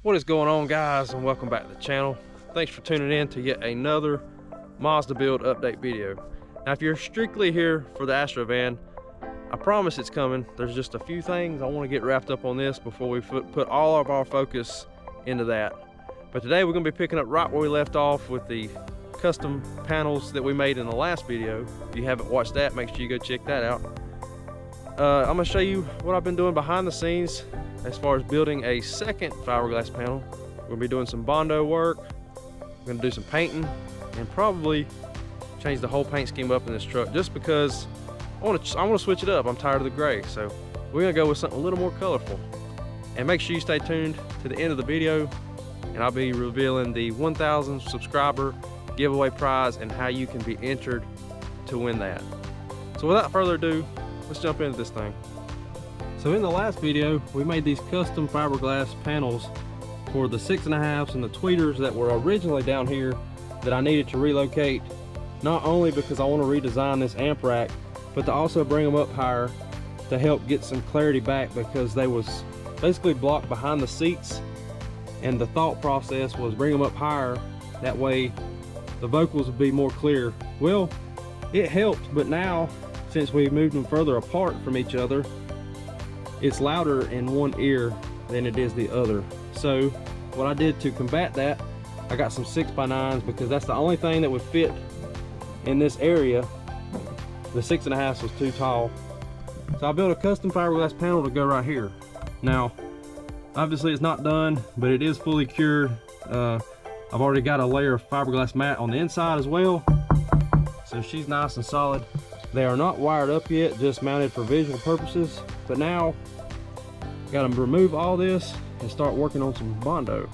What is going on, guys, and welcome back to the channel. Thanks for tuning in to yet another Mazda build update video. Now, if you're strictly here for the Astro van, I promise it's coming. There's just a few things I want to get wrapped up on this before we put all of our focus into that. But today we're going to be picking up right where we left off with the custom panels that we made in the last video. If you haven't watched that, make sure you go check that out. I'm going to show you what I've been doing behind the scenes as far as building a second fiberglass panel. We're going to be doing some Bondo work. We're going to do some painting and probably change the whole paint scheme up in this truck just because I want to switch it up. I'm tired of the gray, so we're going to go with something a little more colorful. And make sure you stay tuned to the end of the video, and I'll be revealing the 1,000 subscriber giveaway prize and how you can be entered to win that. So without further ado, let's jump into this thing. So in the last video, we made these custom fiberglass panels for the 6.5s and the tweeters that were originally down here that I needed to relocate, not only because I want to redesign this amp rack, but to also bring them up higher to help get some clarity back, because they was basically blocked behind the seats, and the thought process was bring them up higher, that way the vocals would be more clear. Well, it helped, but now since we moved them further apart from each other, it's louder in one ear than it is the other. So what I did to combat that, I got some 6x9s because that's the only thing that would fit in this area. The 6.5s was too tall. So I built a custom fiberglass panel to go right here. Now, obviously it's not done, but it is fully cured. I've already got a layer of fiberglass mat on the inside as well. So she's nice and solid. They are not wired up yet, just mounted for visual purposes. But now, got to remove all this and start working on some Bondo.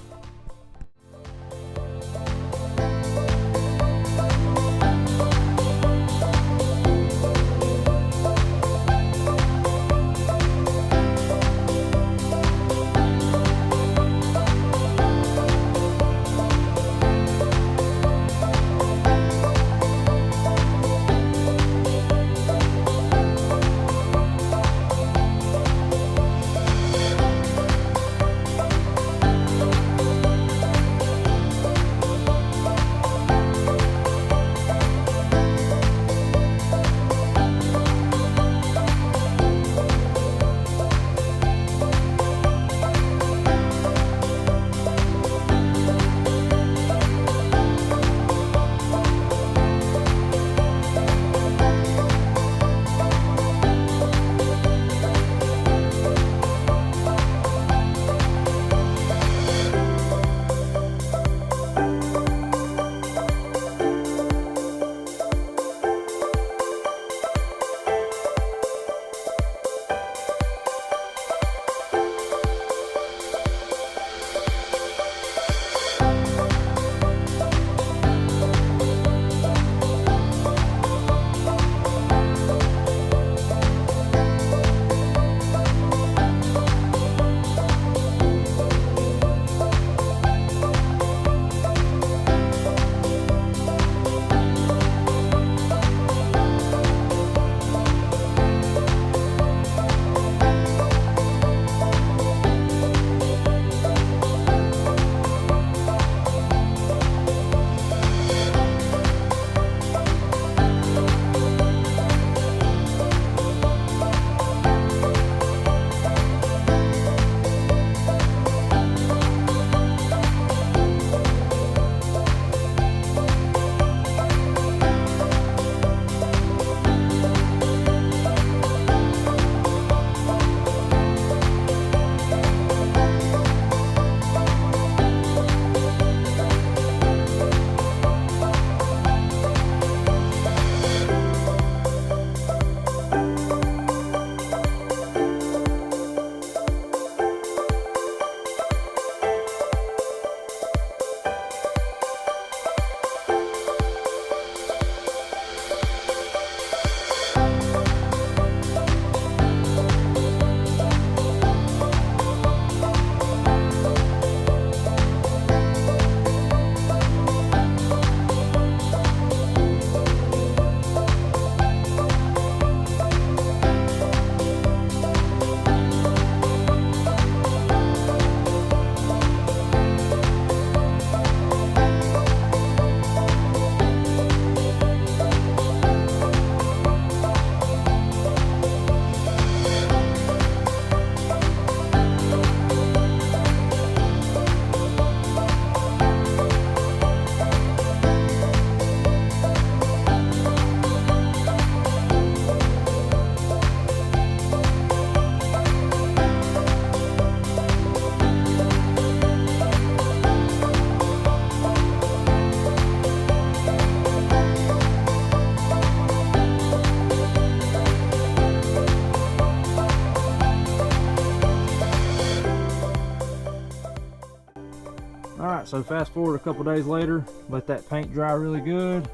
All right, so fast forward a couple days later, let that paint dry really good.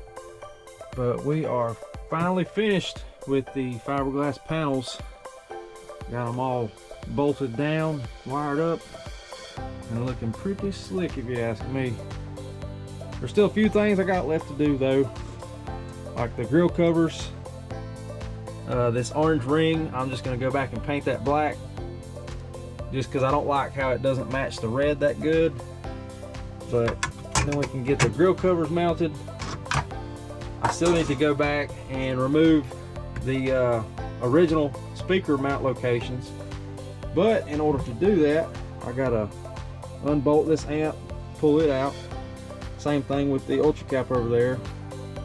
But we are finally finished with the fiberglass panels. Got them all bolted down, wired up, and looking pretty slick if you ask me. There's still a few things I got left to do though, like the grill covers. This orange ring, I'm just gonna go back and paint that black, just because I don't like how it doesn't match the red that good. But then we can get the grill covers mounted. I still need to go back and remove the original speaker mount locations, but in order to do that, I gotta unbolt this amp, pull it out. Same thing with the ultra cap over there.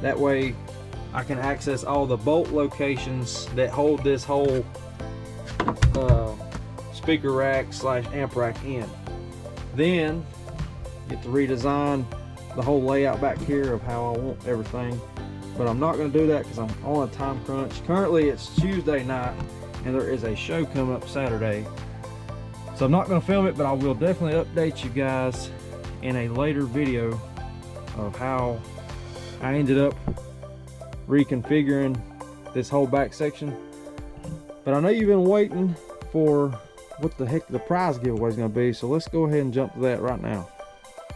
That way I can access all the bolt locations that hold this whole speaker rack slash amp rack in. Then get to redesign the whole layout back here of how I want everything. But I'm not going to do that because I'm on a time crunch. Currently it's Tuesday night and there is a show coming up Saturday. So I'm not going to film it, but I will definitely update you guys in a later video of how I ended up reconfiguring this whole back section. But I know you've been waiting for what the heck the prize giveaway is going to be, so let's go ahead and jump to that right now.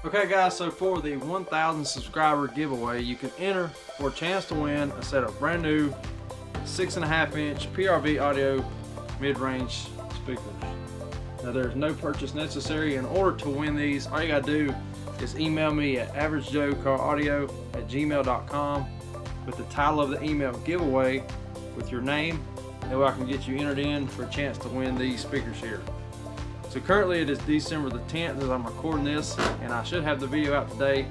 Okay guys, so for the 1,000 subscriber giveaway, you can enter for a chance to win a set of brand new 6.5-inch PRV audio mid-range speakers. Now there's no purchase necessary. In order to win these, all you gotta do is email me at averagejoecaraudio@gmail.com with the title of the email giveaway with your name. That way I can get you entered in for a chance to win these speakers here. So currently it is December the 10th as I'm recording this, and I should have the video out today.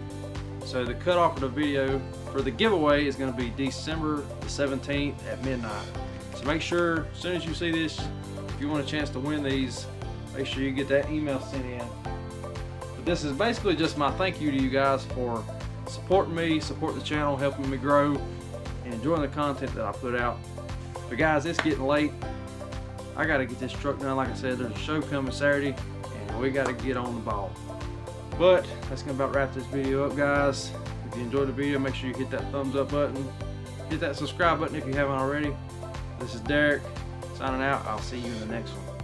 So the cutoff of the video for the giveaway is going to be December the 17th at midnight. So make sure as soon as you see this, if you want a chance to win these, make sure you get that email sent in. But this is basically just my thank you to you guys for supporting me, supporting the channel, helping me grow, and enjoying the content that I put out. But guys, it's getting late. I gotta get this truck done. Like I said, there's a show coming Saturday and we gotta get on the ball. But that's gonna about wrap this video up, guys. If you enjoyed the video, make sure you hit that thumbs up button, hit that subscribe button if you haven't already. This is Derek signing out. I'll see you in the next one.